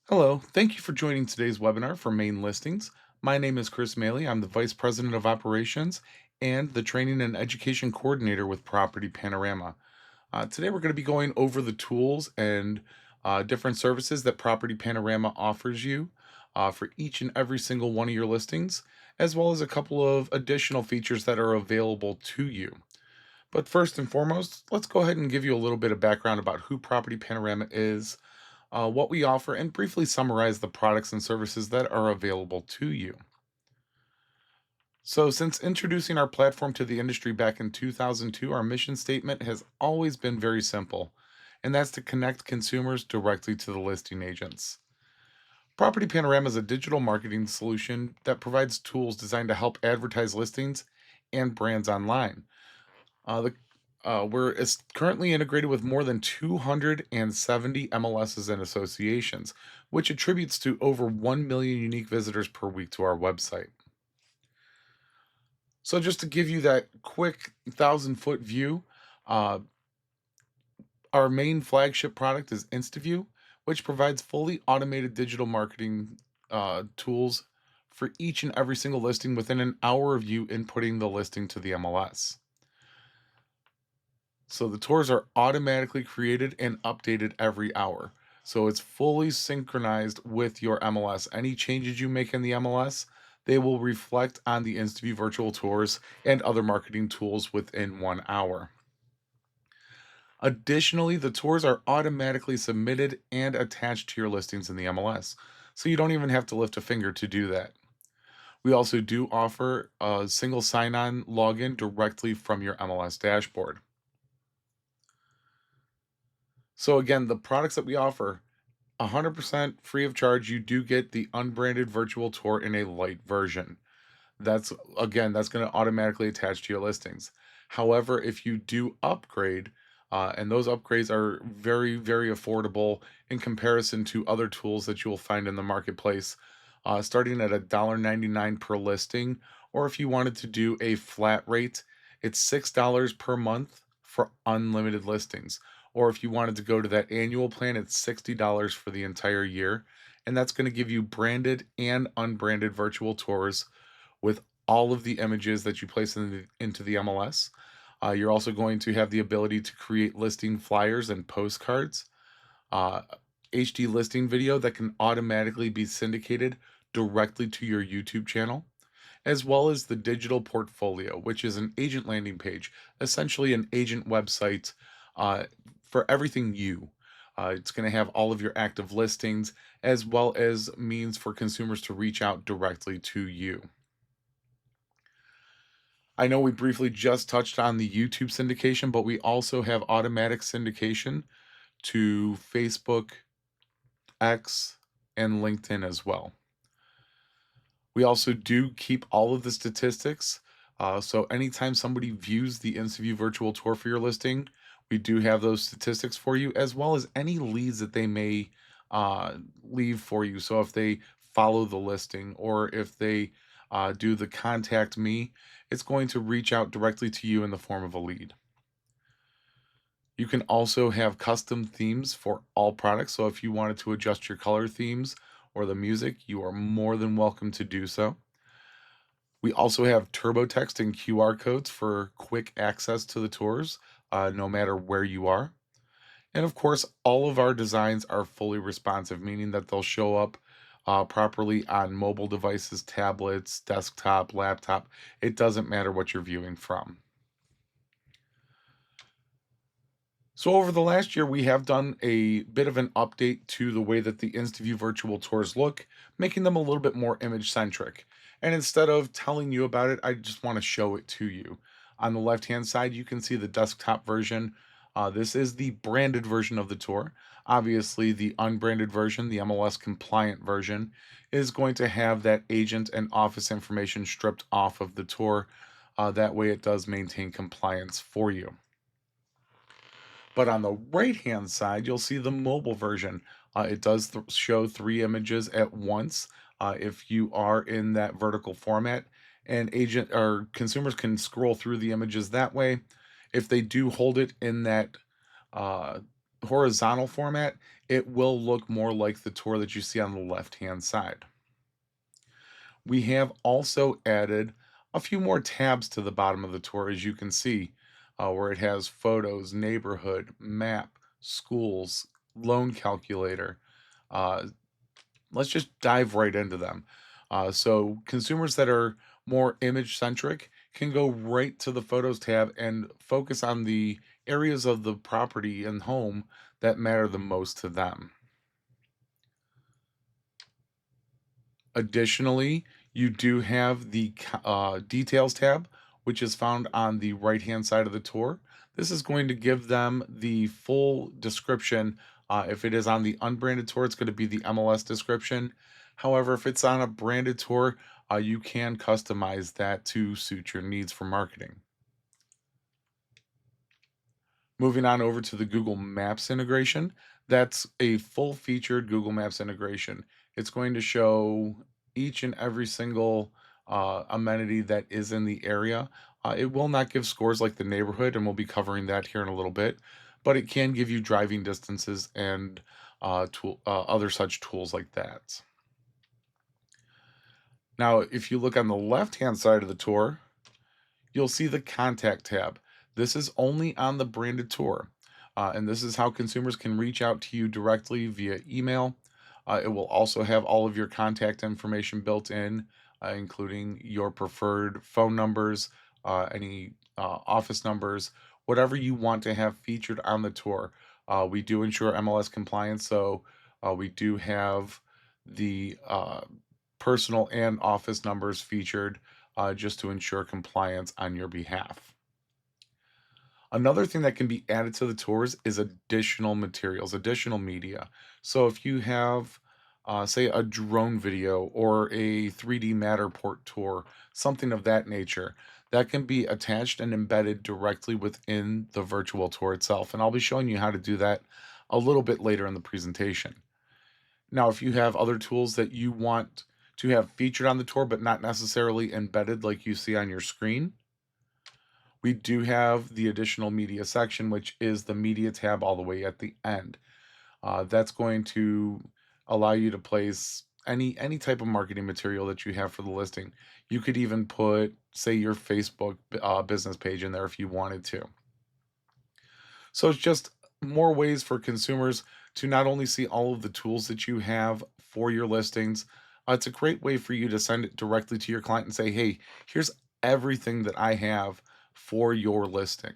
Hello, thank you for joining today's webinar for Maine Listings. My name is Chris Maley. I'm the Vice President of Operations and the Training and Education Coordinator with Property Panorama. Today we're going to be going over the tools and different services that Property Panorama offers you for each and every single one of your listings, as well as a couple of additional features that are available to you. But first and foremost, let's go ahead and give you a little bit of background about who Property Panorama is, what we offer, and briefly summarize the products and services that are available to you. So, since introducing our platform to the industry back in 2002, our mission statement has always been very simple, and that's to connect consumers directly to the listing agents. Property Panorama is a digital marketing solution that provides tools designed to help advertise listings and brands online. We're currently integrated with more than 270 MLSs and associations, which attributes to over 1 million unique visitors per week to our website. So, just to give you that quick 1,000-foot view, uh, our main flagship product is InstaView, which provides fully automated digital marketing tools for each and every single listing within an hour of you inputting the listing to the MLS. So the tours are automatically created and updated every hour. So it's fully synchronized with your MLS. Any changes you make in the MLS, they will reflect on the InstaView virtual tours and other marketing tools within 1 hour. Additionally, the tours are automatically submitted and attached to your listings in the MLS. So you don't even have to lift a finger to do that. We also do offer a single sign on login directly from your MLS dashboard. So again, the products that we offer, 100% free of charge. You do get the unbranded virtual tour in a light version. That's going to automatically attach to your listings. However, if you do upgrade, and those upgrades are very, very affordable in comparison to other tools that you will find in the marketplace, starting at $1.99 per listing, or if you wanted to do a flat rate, it's $6 per month for unlimited listings. Or if you wanted to go to that annual plan, it's $60 for the entire year. And that's going to give you branded and unbranded virtual tours with all of the images that you place into the MLS. You're also going to have the ability to create listing flyers and postcards, uh, HD listing video that can automatically be syndicated directly to your YouTube channel, as well as the digital portfolio, which is an agent landing page, essentially an agent website uh, for everything you. It's going to have all of your active listings as well as means for consumers to reach out directly to you. I know we briefly just touched on the YouTube syndication, but we also have automatic syndication to Facebook, X, and LinkedIn as well. We also do keep all of the statistics. So anytime somebody views the InstaView virtual tour for your listing, we do have those statistics for you, as well as any leads that they may leave for you. So if they follow the listing or if they do the contact me, it's going to reach out directly to you in the form of a lead. You can also have custom themes for all products. So if you wanted to adjust your color themes or the music, you are more than welcome to do so. We also have TurboText and QR codes for quick access to the tours, no matter where you are. And of course, all of our designs are fully responsive, meaning that they'll show up properly on mobile devices, tablets, desktop, laptop. It doesn't matter what you're viewing from. So over the last year, we have done a bit of an update to the way that the InstaView virtual tours look, making them a little bit more image centric. And instead of telling you about it, I just want to show it to you. On the left-hand side, you can see the desktop version. This is the branded version of the tour. Obviously, the unbranded version, the MLS compliant version, is going to have that agent and office information stripped off of the tour. That way it does maintain compliance for you. But on the right-hand side, you'll see the mobile version. It does show 3 images at once if you are in that vertical format, and agent or consumers can scroll through the images that way. If they do hold it in that uh, horizontal format, it will look more like the tour that you see on the left-hand side. We have also added a few more tabs to the bottom of the tour, as you can see, where it has photos, neighborhood, map, schools, loan calculator. Uh, let's just dive right into them. So, consumers that are more image centric can go right to the Photos tab and focus on the areas of the property and home that matter the most to them. Additionally, you do have the Details tab, which is found on the right-hand side of the tour. This is going to give them the full description. If it is on the unbranded tour, it's going to be the MLS description. However, if it's on a branded tour, you can customize that to suit your needs for marketing. Moving on over to the Google Maps integration, that's a full-featured Google Maps integration. It's going to show each and every single amenity that is in the area. It will not give scores like the neighborhood, and we'll be covering that here in a little bit, but it can give you driving distances and other such tools like that. Now, if you look on the left-hand side of the tour, you'll see the Contact tab. This is only on the branded tour, and this is how consumers can reach out to you directly via email. It will also have all of your contact information built in, including your preferred phone numbers, any office numbers, whatever you want to have featured on the tour. We do ensure MLS compliance, so we do have the personal and office numbers featured just to ensure compliance on your behalf. Another thing that can be added to the tours is additional materials, additional media. So if you have, say, a drone video or a 3D Matterport tour, something of that nature, that can be attached and embedded directly within the virtual tour itself. And I'll be showing you how to do that a little bit later in the presentation. Now, if you have other tools that you want to have featured on the tour, but not necessarily embedded like you see on your screen, we do have the additional media section, which is the media tab all the way at the end. That's going to allow you to place any type of marketing material that you have for the listing. You could even put, say, your Facebook business page in there if you wanted to. So it's just more ways for consumers to not only see all of the tools that you have for your listings, it's a great way for you to send it directly to your client and say, hey, here's everything that I have for your listing.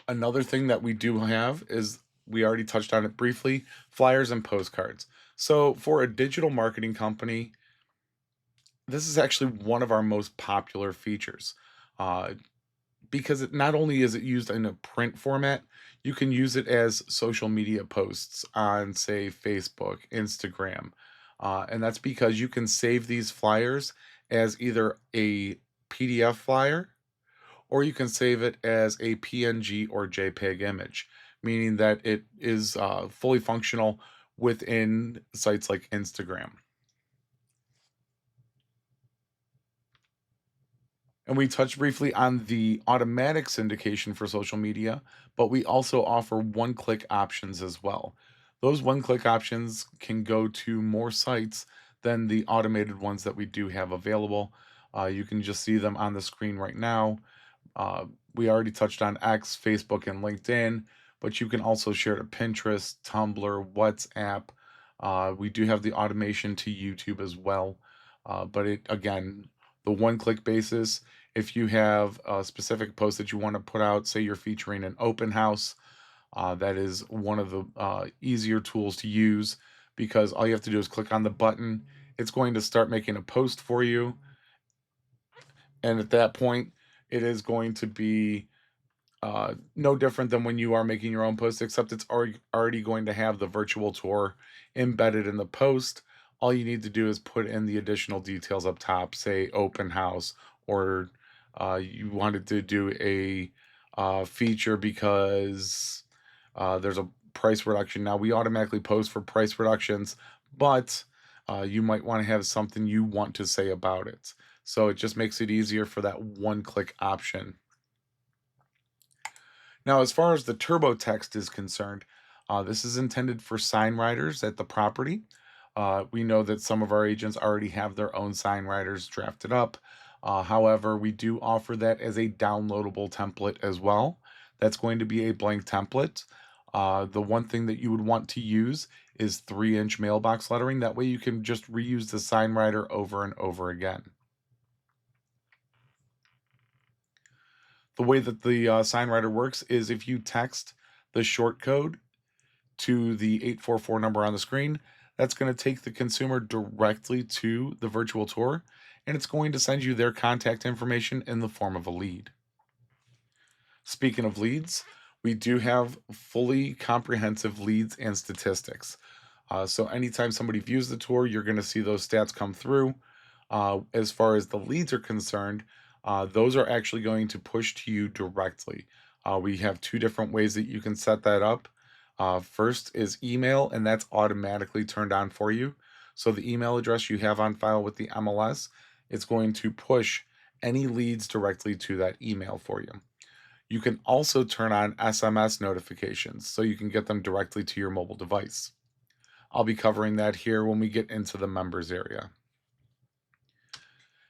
Another thing that we do have is we already touched on it briefly, flyers and postcards. So for a digital marketing company, this is actually one of our most popular features. Uh, because it not only is it used in a print format, you can use it as social media posts on, say, Facebook, Instagram. And that's because you can save these flyers as either a PDF flyer or you can save it as a PNG or JPEG image, meaning that it is fully functional within sites like Instagram. And we touched briefly on the automatic syndication for social media, but we also offer one click options as well. Those one click options can go to more sites than the automated ones that we do have available. You can just see them on the screen right now. Uh, we already touched on X, Facebook, and LinkedIn, but you can also share to Pinterest, Tumblr, WhatsApp. We do have the automation to YouTube as well. But it again, the one click basis, if you have a specific post that you want to put out, say you're featuring an open house, that is one of the easier tools to use because all you have to do is click on the button. It's going to start making a post for you. And at that point, it is going to be no different than when you are making your own post, except it's already going to have the virtual tour embedded in the post. All you need to do is put in the additional details up top, say open house, or you wanted to do a feature because there's a price reduction. Now, we automatically post for price reductions, but you might want to have something you want to say about it. So it just makes it easier for that one click option. Now, as far as the turbo text is concerned, this is intended for sign writers at the property. We know that some of our agents already have their own sign writers drafted up. However, we do offer that as a downloadable template as well. That's going to be a blank template. The one thing that you would want to use is 3-inch mailbox lettering. That way you can just reuse the sign writer over and over again. The way that the sign writer works is if you text the short code to the 844 number on the screen, that's going to take the consumer directly to the virtual tour, and it's going to send you their contact information in the form of a lead. Speaking of leads, we do have fully comprehensive leads and statistics. So anytime somebody views the tour, you're going to see those stats come through. As far as the leads are concerned, those are actually going to push to you directly. We have two different ways that you can set that up. First is email, and that's automatically turned on for you. So the email address you have on file with the MLS, it's going to push any leads directly to that email for you. You can also turn on SMS notifications so you can get them directly to your mobile device. I'll be covering that here when we get into the members area.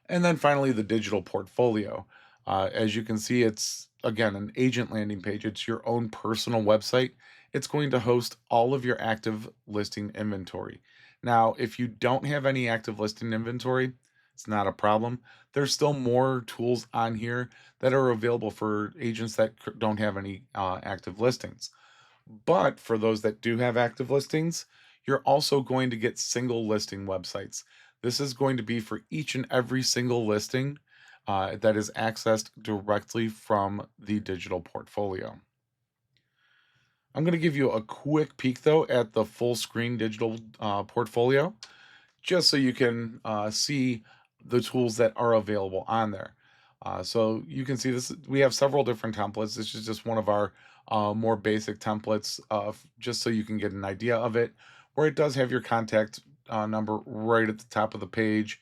And then finally, the digital portfolio. As you can see, it's again an agent landing page. It's your own personal website. It's going to host all of your active listing inventory. Now, if you don't have any active listing inventory, it's not a problem. There's still more tools on here that are available for agents that don't have any active listings. But for those that do have active listings, you're also going to get single listing websites. This is going to be for each and every single listing that is accessed directly from the digital portfolio. I'm going to give you a quick peek though at the full screen digital portfolio, just so you can see the tools that are available on there. So you can see this, we have several different templates. This is just one of our more basic templates, just so you can get an idea of it, where it does have your contact number right at the top of the page.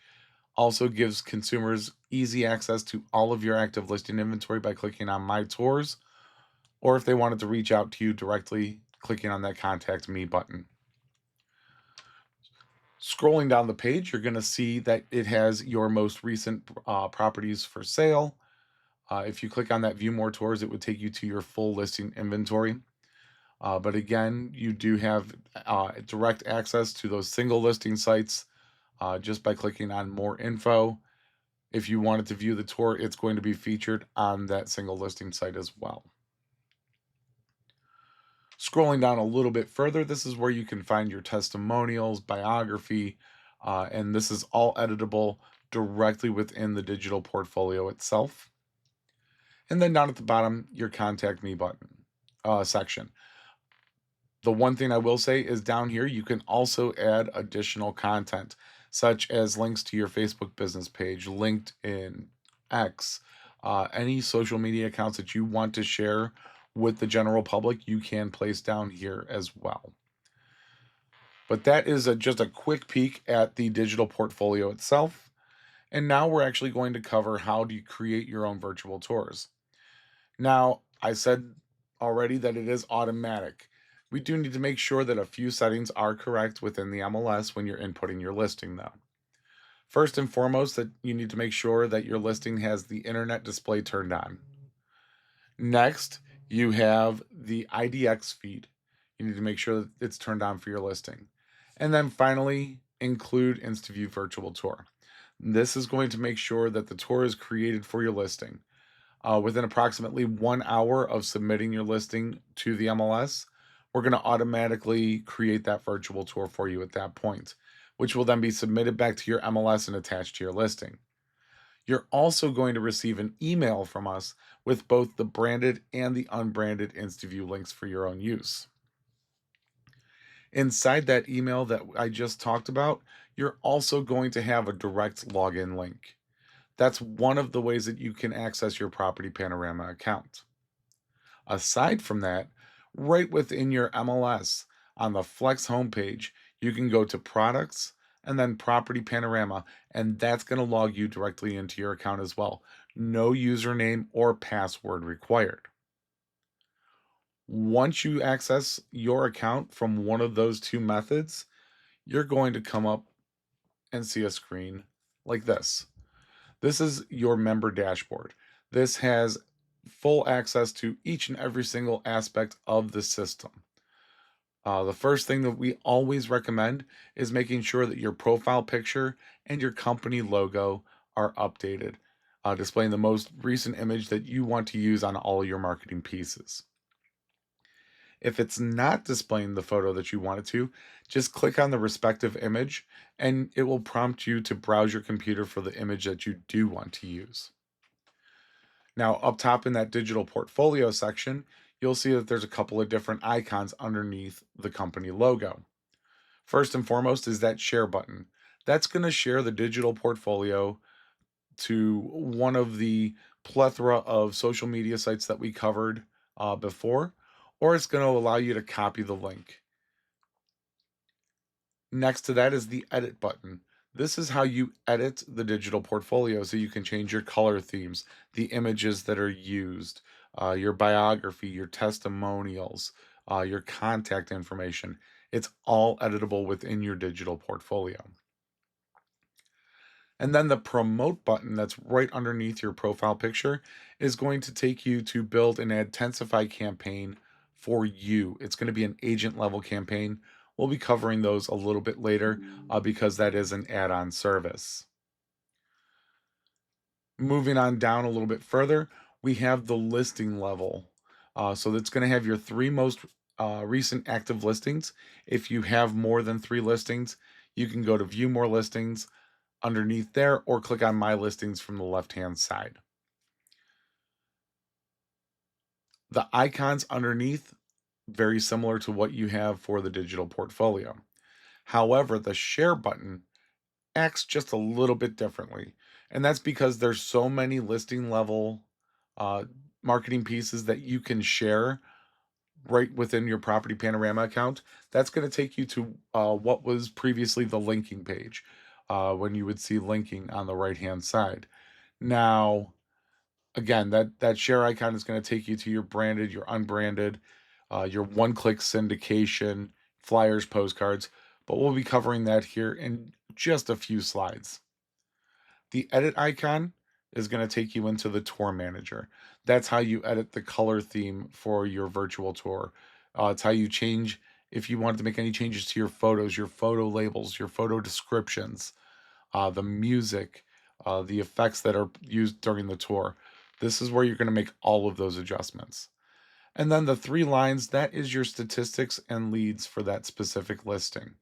Also gives consumers easy access to all of your active listing inventory by clicking on My Tours, or if they wanted to reach out to you directly, clicking on that Contact Me button. Scrolling down the page, you're going to see that it has your most recent properties for sale. If you click on that View More Tours, it would take you to your full listing inventory. But again, you do have direct access to those single listing sites just by clicking on More Info. If you wanted to view the tour, it's going to be featured on that single listing site as well. Scrolling down a little bit further, this is where you can find your testimonials, biography, and this is all editable directly within the digital portfolio itself. And then down at the bottom, your Contact Me button section. The one thing I will say is down here, you can also add additional content, such as links to your Facebook business page, LinkedIn, X, any social media accounts that you want to share with the general public, you can place down here as well. But that is just a quick peek at the digital portfolio itself. And now we're actually going to cover how do you create your own virtual tours. Now, I said already that it is automatic. We do need to make sure that a few settings are correct within the MLS when you're inputting your listing though. First and foremost, that you need to make sure that your listing has the internet display turned on. Next, you have the IDX feed. You need to make sure that it's turned on for your listing. And then finally, include InstaView Virtual Tour. This is going to make sure that the tour is created for your listing. Within approximately 1 hour of submitting your listing to the MLS, we're going to automatically create that virtual tour for you at that point, which will then be submitted back to your MLS and attached to your listing. You're also going to receive an email from us with both the branded and the unbranded InstaView links for your own use. Inside that email that I just talked about, you're also going to have a direct login link. That's one of the ways that you can access your Property Panorama account. Aside from that, right within your MLS on the Flex homepage, you can go to Products and then Property Panorama, and that's going to log you directly into your account as well. No username or password required. Once you access your account from one of those two methods, you're going to come up and see a screen like this. This is your member dashboard. This has full access to each and every single aspect of the system. The first thing that we always recommend is making sure that your profile picture and your company logo are updated, displaying the most recent image that you want to use on all your marketing pieces. If it's not displaying the photo that you want it to, just click on the respective image and it will prompt you to browse your computer for the image that you do want to use. Now, up top in that digital portfolio section, you'll see that there's a couple of different icons underneath the company logo. First and foremost is that share button. That's going to share the digital portfolio to one of the plethora of social media sites that we covered before, or it's going to allow you to copy the link. Next to that is the edit button. This is how you edit the digital portfolio so you can change your color themes, the images that are used, your biography, your testimonials, your contact information. It's all editable within your digital portfolio. And then the promote button that's right underneath your profile picture is going to take you to build an ADTensify campaign for you. It's going to be an agent level campaign. We'll be covering those a little bit later because that is an add on service. Moving on down a little bit further, we have the listing level. So that's going to have your three most recent active listings. If you have more than 3 listings, you can go to view more listings underneath there or click on my listings from the left hand side. The icons underneath, very similar to what you have for the digital portfolio. However, the share button acts just a little bit differently. And that's because there's so many listing level uh, marketing pieces that you can share right within your Property Panorama account. That's going to take you to what was previously the linking page when you would see linking on the right hand side. Now, again, that share icon is going to take you to your branded, your unbranded, your one-click syndication, flyers, postcards, but we'll be covering that here in just a few slides. The edit icon is going to take you into the tour manager. That's how you edit the color theme for your virtual tour. It's how you change if you wanted to make any changes to your photos, your photo labels, your photo descriptions, the music, the effects that are used during the tour. This is where you're going to make all of those adjustments. And then the 3 lines, that is your statistics and leads for that specific listing.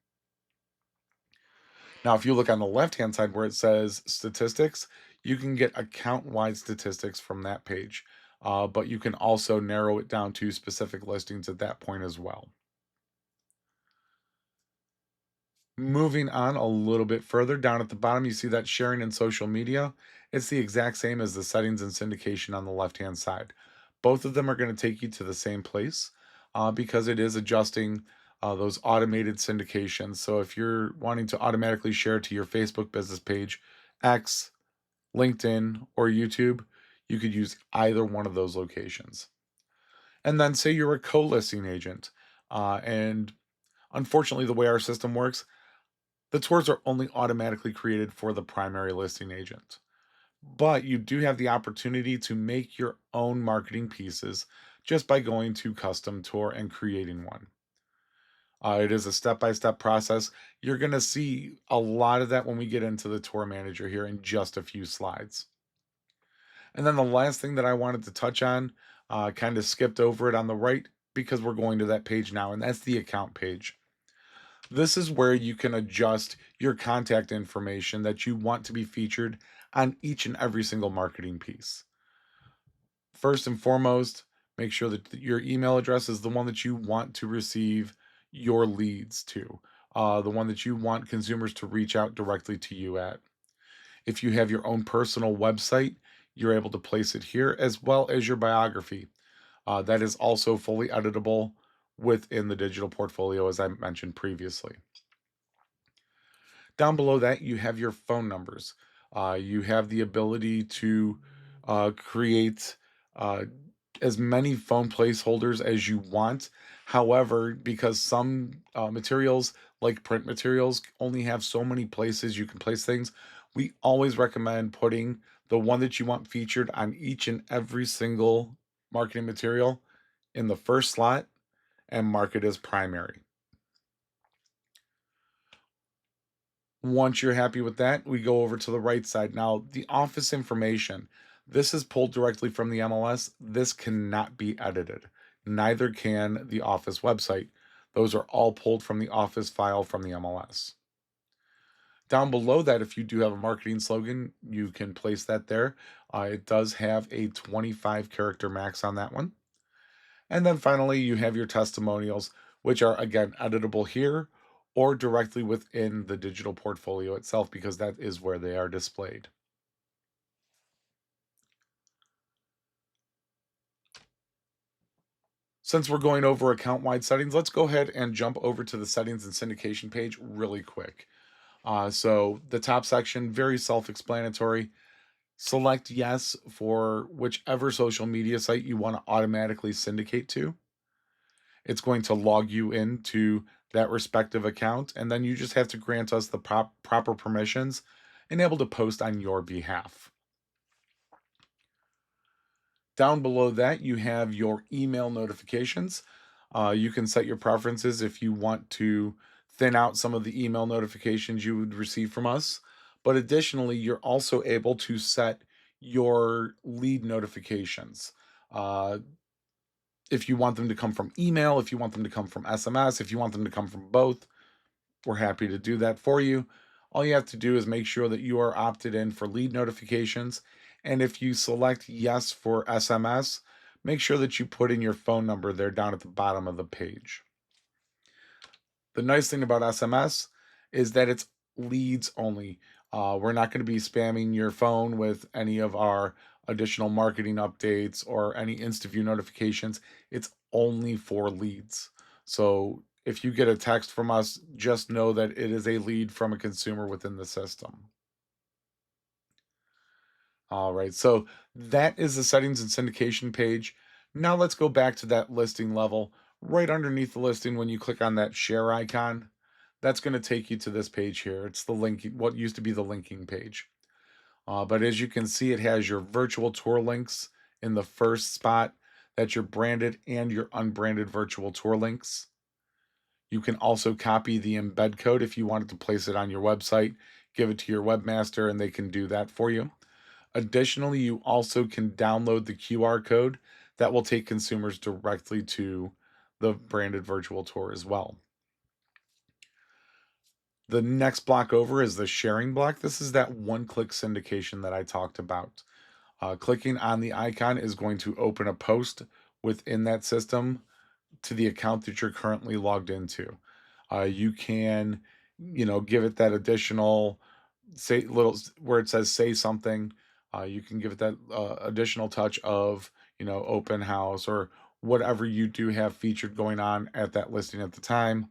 Now, if you look on the left-hand side where it says statistics, you can get account-wide statistics from that page, but you can also narrow it down to specific listings at that point as well. Moving on a little bit further, down at the bottom, you see that sharing in social media. It's the exact same as the settings and syndication on the left-hand side. Both of them are going to take you to the same place because it is adjusting those automated syndications. So if you're wanting to automatically share to your Facebook business page, X, LinkedIn, or YouTube, you could use either one of those locations. And then say you're a co-listing agent. And unfortunately, the way our system works, the tours are only automatically created for the primary listing agent. But you do have the opportunity to make your own marketing pieces just by going to custom tour and creating one. It is a step-by-step process. You're going to see a lot of that when we get into the tour manager here in just a few slides. And then the last thing that I wanted to touch on, kind of skipped over it on the right because we're going to that page now, and that's the account page. This is where you can adjust your contact information that you want to be featured on each and every single marketing piece. First and foremost, make sure that your email address is the one that you want to receive your leads to, the one that you want consumers to reach out directly to you at. If you have your own personal website, you're able to place it here as well as your biography. That is also fully editable within the digital portfolio, as I mentioned previously. Down below that, you have your phone numbers. You have the ability to create as many phone placeholders as you want. However, because some materials, like print materials, only have so many places you can place things, we always recommend putting the one that you want featured on each and every single marketing material in the first slot and mark it as primary. Once you're happy with that, we go over to the right side. Now, the office information. This is pulled directly from the MLS. This cannot be edited. Neither can the office website. Those are all pulled from the office file from the MLS. Down below that, if you do have a marketing slogan, you can place that there. It does have a 25 character max on that one. And then finally, you have your testimonials, which are again editable here or directly within the digital portfolio itself, because that is where they are displayed. Since we're going over account-wide settings, let's go ahead and jump over to the settings and syndication page really quick. So the top section, very self-explanatory. Select yes for whichever social media site you want to automatically syndicate to. It's going to log you into that respective account, and then you just have to grant us the proper permissions and able to post on your behalf. Down below that, you have your email notifications. You can set your preferences if you want to thin out some of the email notifications you would receive from us. But additionally, you're also able to set your lead notifications. Uh, if you want them to come from email, if you want them to come from SMS, if you want them to come from both, we're happy to do that for you. All you have to do is make sure that you are opted in for lead notifications. And if you select yes for SMS, make sure that you put in your phone number there down at the bottom of the page. The nice thing about SMS is that it's leads only. We're not going to be spamming your phone with any of our additional marketing updates or any InstaView notifications. It's only for leads. So if you get a text from us, just know that it is a lead from a consumer within the system. All right, so that is the settings and syndication page. Now let's go back to that listing level. Right underneath the listing, when you click on that share icon, that's going to take you to this page here. It's the link, what used to be the linking page. But as you can see, it has your virtual tour links in the first spot. That's your branded and your unbranded virtual tour links. You can also copy the embed code if you wanted to place it on your website, give it to your webmaster, and they can do that for you. Additionally, you also can download the QR code that will take consumers directly to the branded virtual tour as well. The next block over is the sharing block. This is that one-click syndication that I talked about. Clicking on the icon is going to open a post within that system to the account that you're currently logged into. You can, give it that additional say little where it says say something. You can give it that additional touch of, open house or whatever you do have featured going on at that listing at the time,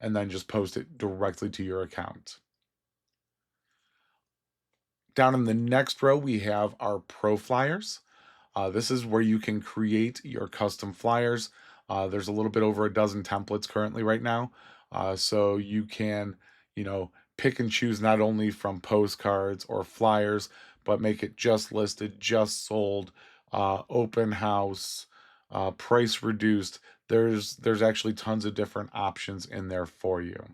and then just post it directly to your account. Down in the next row, we have our pro flyers. This is where you can create your custom flyers. There's a little bit over a dozen templates currently right now. So you can, pick and choose not only from postcards or flyers, but make it just listed, just sold, open house, price reduced. There's actually tons of different options in there for you.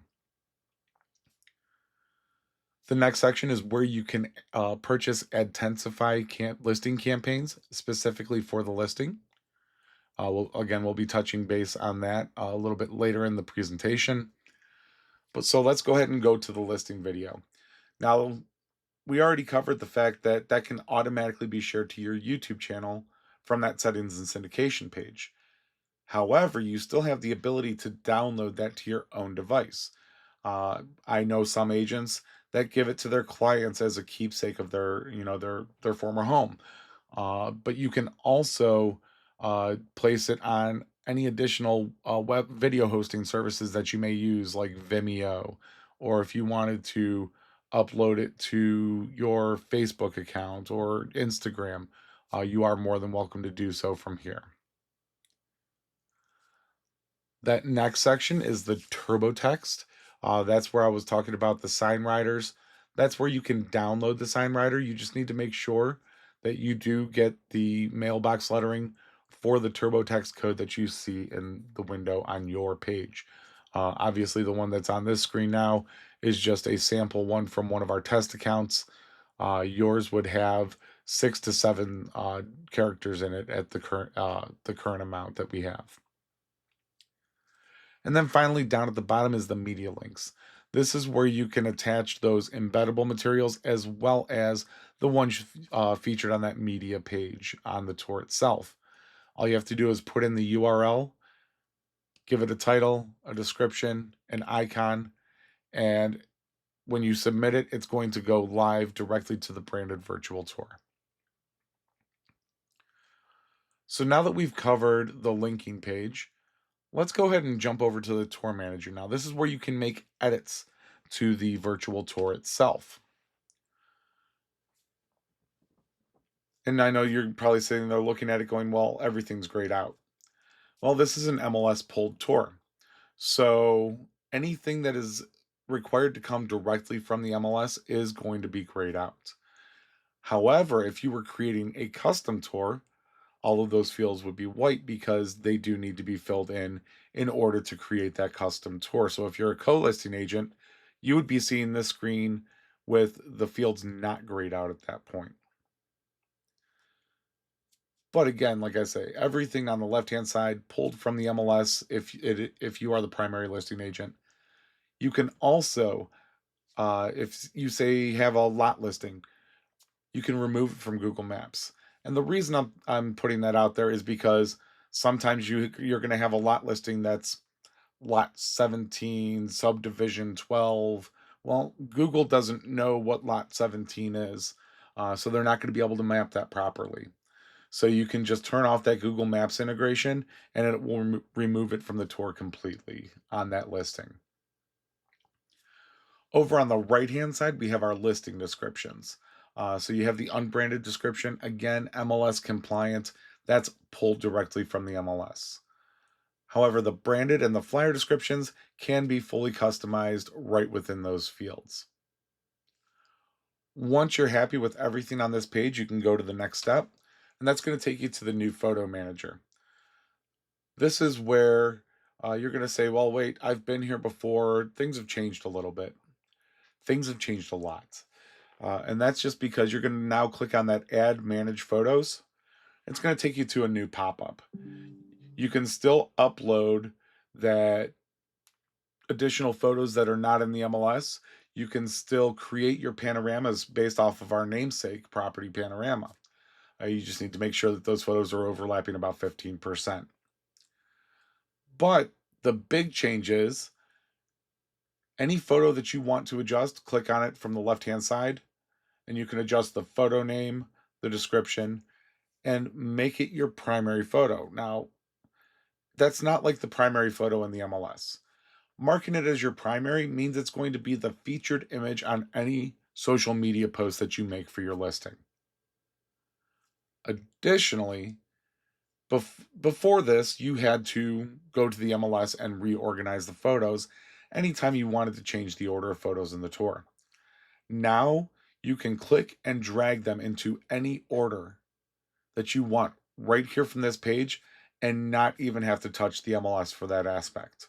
The next section is where you can purchase ADTensify listing campaigns specifically for the listing. We'll be touching base on that a little bit later in the presentation. But so let's go ahead and go to the listing video. Now, we already covered the fact that that can automatically be shared to your YouTube channel from that settings and syndication page. However, you still have the ability to download that to your own device. I know some agents that give it to their clients as a keepsake of their former home. But you can also place it on any additional web video hosting services that you may use, like Vimeo, or if you wanted to upload it to your Facebook account or Instagram. you are more than welcome to do so from here. That next section is the turbo text. That's where I was talking about the sign riders. That's where you can download the sign rider. You just need to make sure that you do get the mailbox lettering for the turbo text code that you see in the window on your page. Obviously, the one that's on this screen now is just a sample one from one of our test accounts. Yours would have 6 to 7 characters in it at the current amount that we have. And then finally, down at the bottom is the media links. This is where you can attach those embeddable materials as well as the ones featured on that media page on the tour itself. All you have to do is put in the URL, give it a title, a description, an icon, and when you submit it, it's going to go live directly to the branded virtual tour. So now that we've covered the linking page, let's go ahead and jump over to the tour manager. Now, this is where you can make edits to the virtual tour itself. And I know you're probably sitting there looking at it going, well, everything's grayed out. Well, this is an MLS pulled tour. So anything that is required to come directly from the MLS is going to be grayed out. However, if you were creating a custom tour, all of those fields would be white because they do need to be filled in order to create that custom tour. So if you're a co-listing agent, you would be seeing this screen with the fields not grayed out at that point. But again, like I say, everything on the left-hand side pulled from the MLS if you are the primary listing agent. You can also, if you say have a lot listing, you can remove it from Google Maps. And the reason I'm putting that out there is because sometimes you're going to have a lot listing that's lot 17, subdivision 12. Well, Google doesn't know what lot 17 is, so they're not going to be able to map that properly. So you can just turn off that Google Maps integration and it will remove it from the tour completely on that listing. Over on the right-hand side, we have our listing descriptions. So you have the unbranded description, again, MLS compliant. That's pulled directly from the MLS. However, the branded and the flyer descriptions can be fully customized right within those fields. Once you're happy with everything on this page, you can go to the next step, and that's going to take you to the new photo manager. This is where you're going to say, well, wait, I've been here before. Things have changed a little bit. Things have changed a lot. And that's just because you're going to now click on that Add Manage Photos. It's going to take you to a new pop-up. You can still upload that additional photos that are not in the MLS. You can still create your panoramas based off of our namesake, Property Panorama. You just need to make sure that those photos are overlapping about 15%. But the big change is any photo that you want to adjust, click on it from the left-hand side, and you can adjust the photo name, the description, and make it your primary photo. Now, that's not like the primary photo in the MLS. Marking it as your primary means it's going to be the featured image on any social media post that you make for your listing. Additionally, before this, you had to go to the MLS and reorganize the photos anytime you wanted to change the order of photos in the tour. Now, you can click and drag them into any order that you want right here from this page and not even have to touch the MLS for that aspect.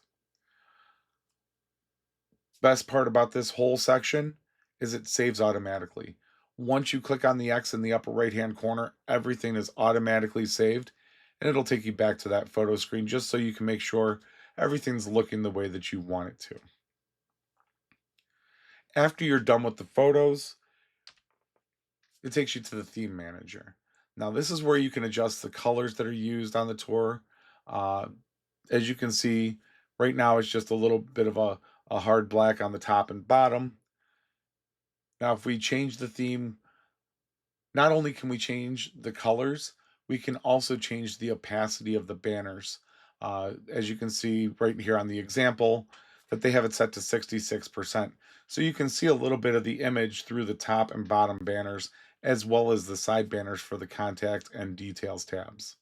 Best part about this whole section is it saves automatically. Once you click on the X in the upper right hand corner, everything is automatically saved and it'll take you back to that photo screen just so you can make sure everything's looking the way that you want it to. After you're done with the photos, it takes you to the theme manager. Now, this is where you can adjust the colors that are used on the tour. As you can see, right now it's just a little bit of a hard black on the top and bottom. Now, if we change the theme, not only can we change the colors, we can also change the opacity of the banners. As you can see right here on the example, that they have it set to 66%. So you can see a little bit of the image through the top and bottom banners as well as the side banners for the contact and details tabs.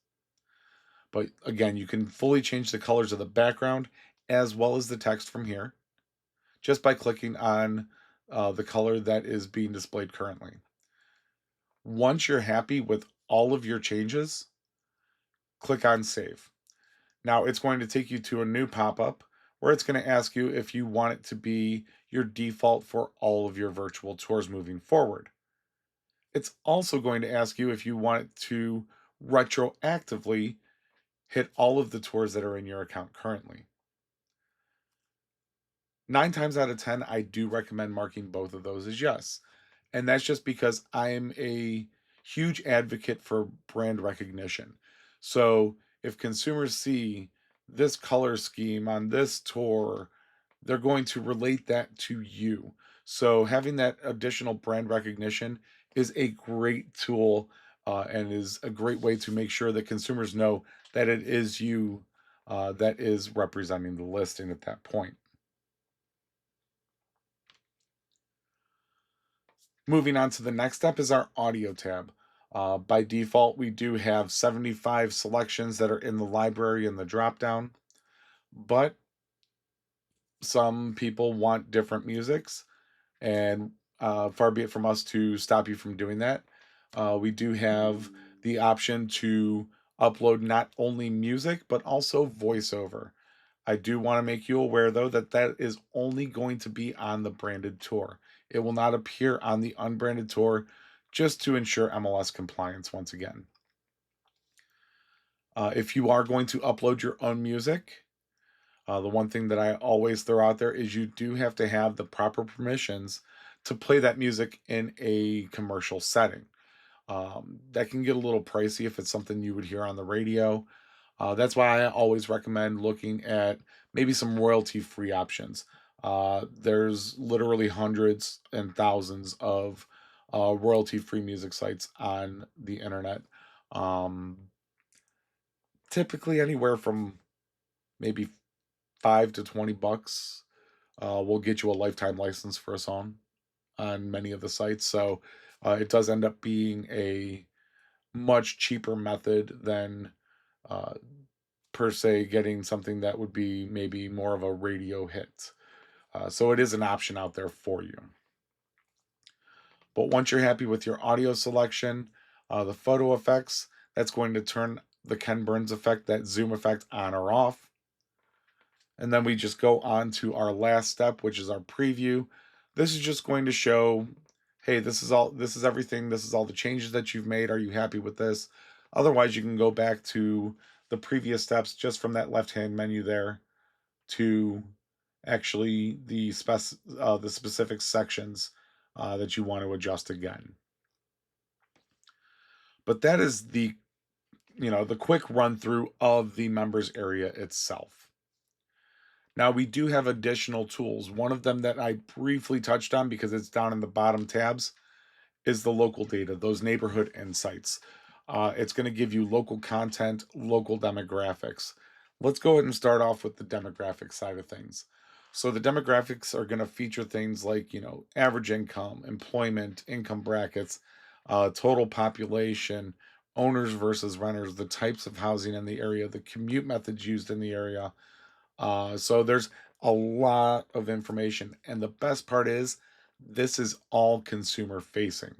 But again, you can fully change the colors of the background as well as the text from here just by clicking on the color that is being displayed currently. Once you're happy with all of your changes, click on Save. Now it's going to take you to a new pop-up where it's going to ask you if you want it to be your default for all of your virtual tours moving forward. It's also going to ask you if you want it to retroactively hit all of the tours that are in your account currently. 9 times out of 10, I do recommend marking both of those as yes. And that's just because I'm a huge advocate for brand recognition. So if consumers see this color scheme on this tour, they're going to relate that to you. So having that additional brand recognition is a great tool and is a great way to make sure that consumers know that it is you that is representing the listing at that point. Moving on to the next step is our audio tab. By default, we do have 75 selections that are in the library in the dropdown, but some people want different musics, and far be it from us to stop you from doing that. We do have the option to upload not only music, but also voiceover. I do want to make you aware, though, that that is only going to be on the branded tour. It will not appear on the unbranded tour just to ensure MLS compliance once again. If you are going to upload your own music, the one thing that I always throw out there is you do have to have the proper permissions to play that music in a commercial setting. That can get a little pricey if it's something you would hear on the radio. That's why I always recommend looking at maybe some royalty free options. There's literally hundreds and thousands of royalty free music sites on the internet. Um, Typically, anywhere from maybe 5 to 20 bucks will get you a lifetime license for a song on many of the sites. So it does end up being a much cheaper method than uh, per se getting something that would be maybe more of a radio hit. So it is an option out there for you. But once you're happy with your audio selection, the photo effects, that's going to turn the Ken Burns effect, that zoom effect, on or off. And then we just go on to our last step, which is our preview. This is just going to show, hey, this is everything, this is all the changes that you've made. Are you happy with this? Otherwise, you can go back to the previous steps just from that left-hand menu there to actually the specific sections that you want to adjust again. But that is the quick run through of the members area itself. Now we do have additional tools. One of them that I briefly touched on because it's down in the bottom tabs is the local data, those neighborhood insights. It's going to give you local content, local demographics. Let's go ahead and start off with the demographic side of things. So the demographics are going to feature things like, average income, employment, income brackets, total population, owners versus renters, the types of housing in the area, the commute methods used in the area. So there's a lot of information. And the best part is this is all consumer facing.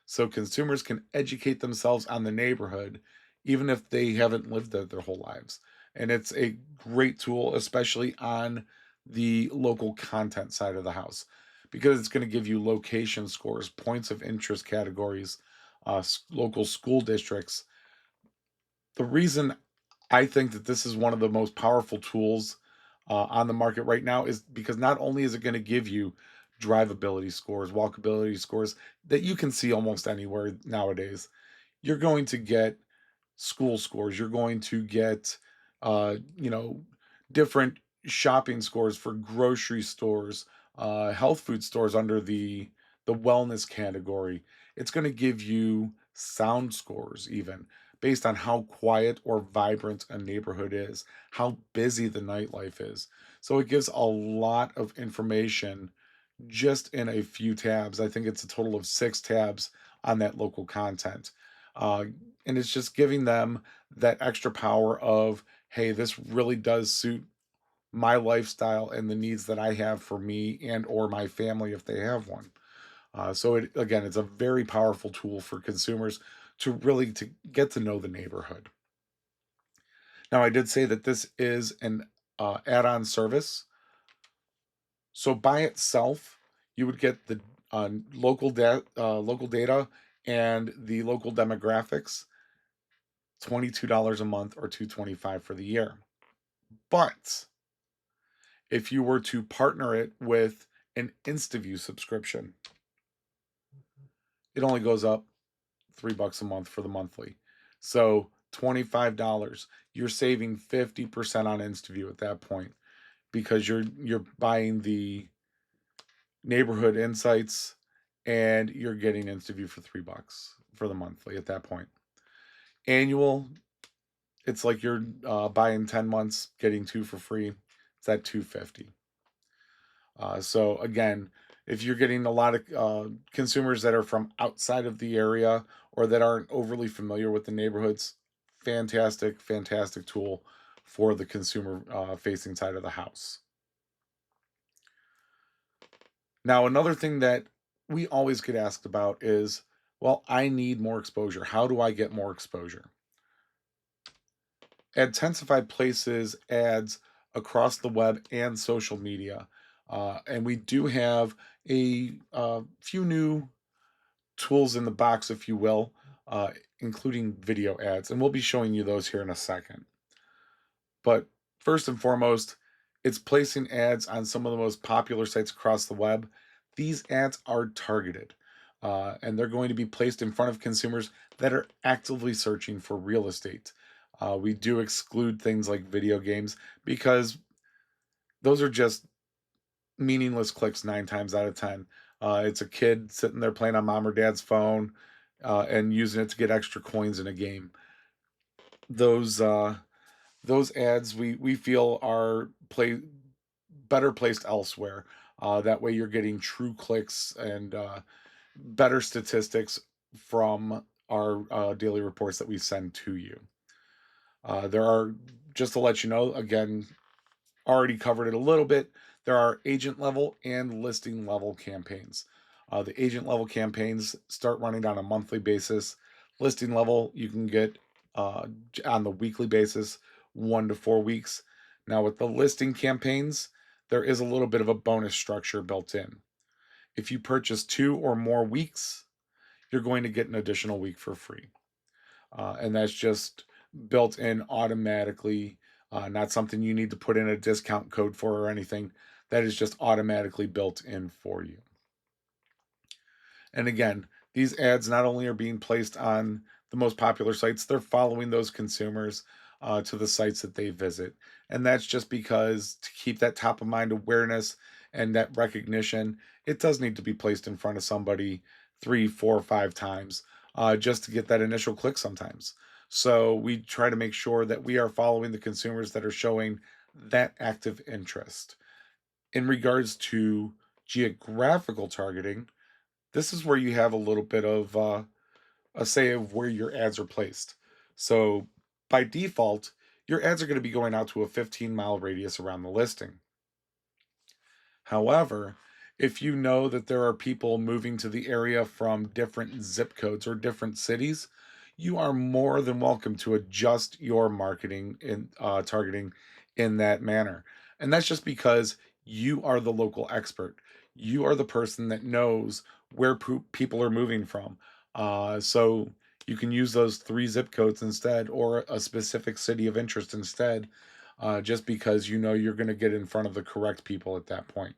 So consumers can educate themselves on the neighborhood, even if they haven't lived there their whole lives. And it's a great tool, especially on the local content side of the house, because it's going to give you location scores, points of interest categories, local school districts. The reason I think that this is one of the most powerful tools on the market right now is because not only is it going to give you drivability scores, walkability scores that you can see almost anywhere nowadays, you're going to get school scores, you're going to get, different shopping scores for grocery stores, health food stores under the wellness category. It's going to give you sound scores even based on how quiet or vibrant a neighborhood is, how busy the nightlife is. So it gives a lot of information just in a few tabs. I think it's a total of 6 tabs on that local content. Uh, and it's just giving them that extra power of, hey, this really does suit my lifestyle and the needs that I have for me and or my family if they have one. So it again, it's a very powerful tool for consumers to really to get to know the neighborhood. Now, I did say that this is an add-on service. So by itself, you would get the local data and the local demographics, $22 a month or 225 for the year. But if you were to partner it with an InstaView subscription, it only goes up $3 a month for the monthly. So $25. You're saving 50% on InstaView at that point because you're buying the neighborhood insights and you're getting InstaView for $3 for the monthly at that point. Annual, it's like you're buying 10 months, getting two for free. It's at 250. So again, if you're getting a lot of consumers that are from outside of the area or that aren't overly familiar with the neighborhoods, fantastic, fantastic tool for the consumer facing side of the house. Now, another thing that we always get asked about is, well, I need more exposure. How do I get more exposure? AdTensify places ads across the web and social media. And we do have a few new tools in the box, if you will, including video ads. And we'll be showing you those here in a second. But first and foremost, it's placing ads on some of the most popular sites across the web. These ads are targeted, and they're going to be placed in front of consumers that are actively searching for real estate. We do exclude things like video games because those are just meaningless clicks 9 times out of 10. It's a kid sitting there playing on mom or dad's phone and using it to get extra coins in a game. Those those ads we feel are better placed elsewhere. That way, you're getting true clicks and better statistics from our daily reports that we send to you. There are, just to let you know, again, already covered it a little bit. There are agent level and listing level campaigns. The agent level campaigns start running on a monthly basis. Listing level, you can get on the weekly basis, 1 to 4 weeks. Now, with the listing campaigns, there is a little bit of a bonus structure built in. If you purchase 2 or more weeks, you're going to get an additional week for free. And that's just built in automatically, not something you need to put in a discount code for or anything. That is just automatically built in for you. And again, these ads not only are being placed on the most popular sites, they're following those consumers to the sites that they visit. And that's just because to keep that top of mind awareness and that recognition, it does need to be placed in front of somebody 3, 4, 5 times just to get that initial click sometimes. So we try to make sure that we are following the consumers that are showing that active interest. In regards to geographical targeting, this is where you have a little bit of a say of where your ads are placed. So by default, your ads are going to be going out to a 15-mile radius around the listing. However, if you know that there are people moving to the area from different zip codes or different cities, you are more than welcome to adjust your marketing in targeting in that manner. And that's just because you are the local expert. You are the person that knows where people are moving from. So you can use those 3 zip codes instead, or a specific city of interest instead, just because you know you're going to get in front of the correct people at that point.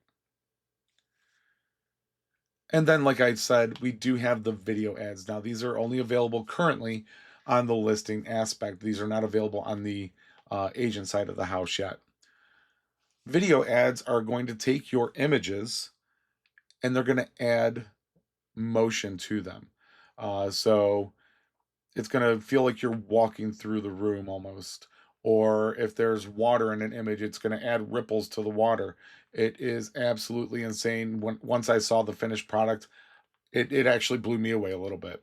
And then, like I said, we do have the video ads. Now, these are only available currently on the listing aspect. These are not available on the agent side of the house yet. Video ads are going to take your images and they're going to add motion to them. So it's going to feel like you're walking through the room almost, or if there's water in an image, it's going to add ripples to the water. It is absolutely insane. Once I saw the finished product, it actually blew me away a little bit.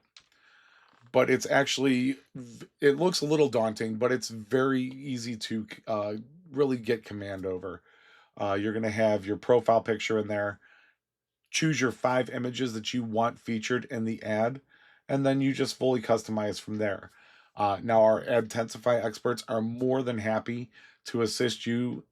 But it's actually it looks a little daunting, but it's very easy to really get command over. You're going to have your profile picture in there. Choose your 5 images that you want featured in the ad, and then you just fully customize from there. Now, our AdTensify experts are more than happy to assist you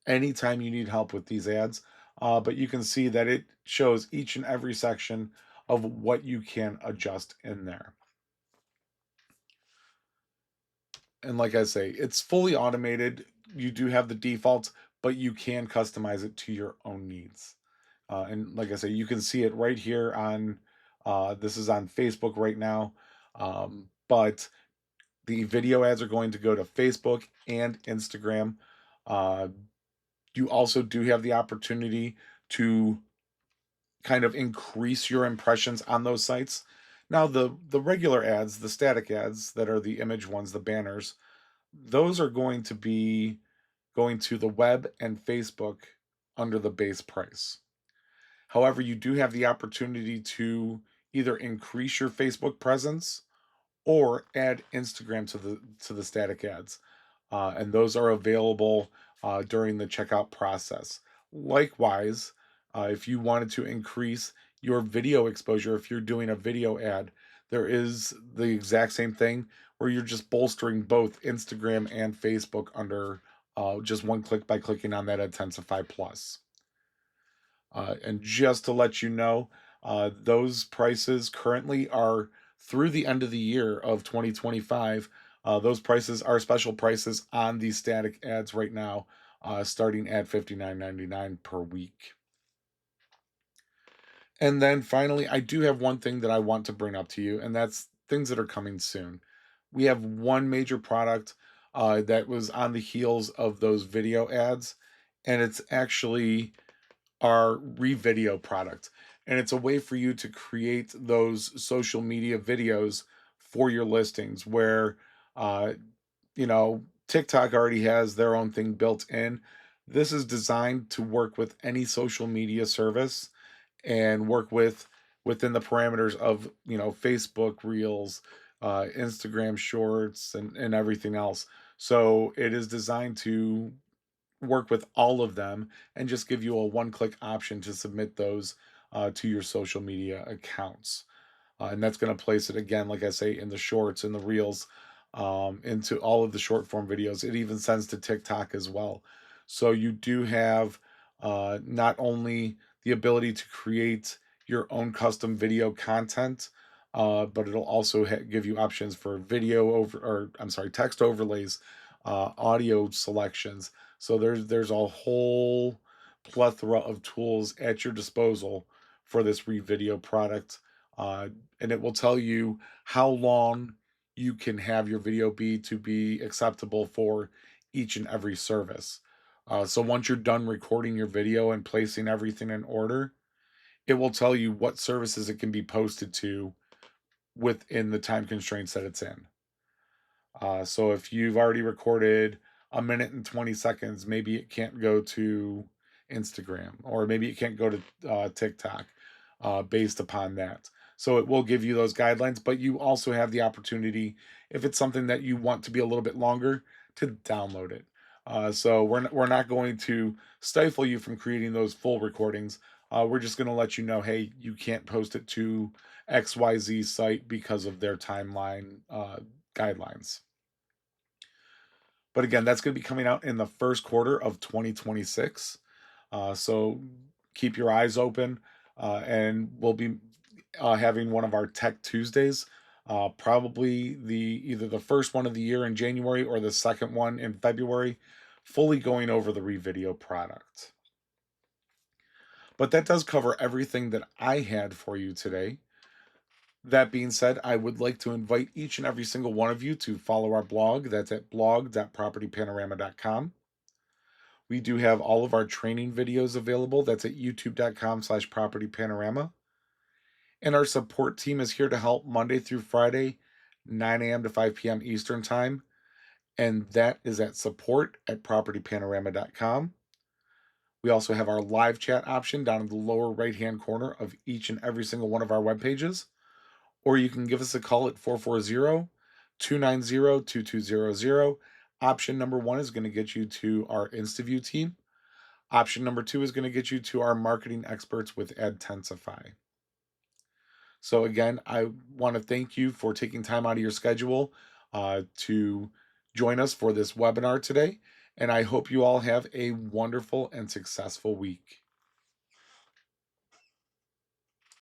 anytime you need help with these ads. But you can see that it shows each and every section of what you can adjust in there. And like I say, it's fully automated. You do have the defaults, but you can customize it to your own needs. And like I say, you can see it right here on this is on Facebook right now. But the video ads are going to go to Facebook and Instagram. Uh, you also do have the opportunity to kind of increase your impressions on those sites. Now, the regular ads, the static ads that are the image ones, the banners, those are going to be going to the web and Facebook under the base price. However, you do have the opportunity to either increase your Facebook presence or add Instagram to the static ads, and those are available during the checkout process. Likewise, if you wanted to increase your video exposure, if you're doing a video ad, there is the exact same thing where you're just bolstering both Instagram and Facebook under just one click by clicking on that Intensify Plus. And just to let you know, those prices currently are through the end of the year of 2025. Those prices are special prices on these static ads right now, starting at $59.99 per week. And then finally, I do have one thing that I want to bring up to you, and that's things that are coming soon. We have one major product that was on the heels of those video ads, and it's actually our Revideo product. And it's a way for you to create those social media videos for your listings where, uh, TikTok already has their own thing built in. This is designed to work with any social media service and work within the parameters of, Facebook Reels, Instagram Shorts, and everything else. So it is designed to work with all of them and just give you a one-click option to submit those to your social media accounts. And that's going to place it again, like I say, in the shorts and the reels, into all of the short form videos. It even sends to TikTok as well. So you do have not only the ability to create your own custom video content, but it'll also give you options for text overlays, audio selections. So there's a whole plethora of tools at your disposal for this Revideo product, uh, and it will tell you how long you can have your video be to be acceptable for each and every service. So once you're done recording your video and placing everything in order, it will tell you what services it can be posted to within the time constraints that it's in. So if you've already recorded a minute and 20 seconds, maybe it can't go to Instagram, or maybe it can't go to TikTok based upon that. So it will give you those guidelines, but you also have the opportunity, if it's something that you want to be a little bit longer, to download it. So we're not going to stifle you from creating those full recordings. We're just going to let you know, hey, you can't post it to XYZ site because of their timeline guidelines. But again, that's going to be coming out in the first quarter of 2026. So keep your eyes open, and we'll be having one of our Tech Tuesdays, probably either the first one of the year in January or the second one in February, fully going over the Revideo product. But that does cover everything that I had for you today. That being said, I would like to invite each and every single one of you to follow our blog. That's at blog.propertypanorama.com. We do have all of our training videos available. That's at youtube.com/propertypanorama. And our support team is here to help Monday through Friday, 9 a.m. to 5 p.m. Eastern Time. and that is at support@propertypanorama.com. We also have our live chat option down in the lower right-hand corner of each and every single one of our web pages, or you can give us a call at 440-290-2200. Option number 1 is gonna get you to our InstaView team. Option number 2 is gonna get you to our marketing experts with ADTensify. So again, I wanna thank you for taking time out of your schedule, to join us for this webinar today, and I hope you all have a wonderful and successful week.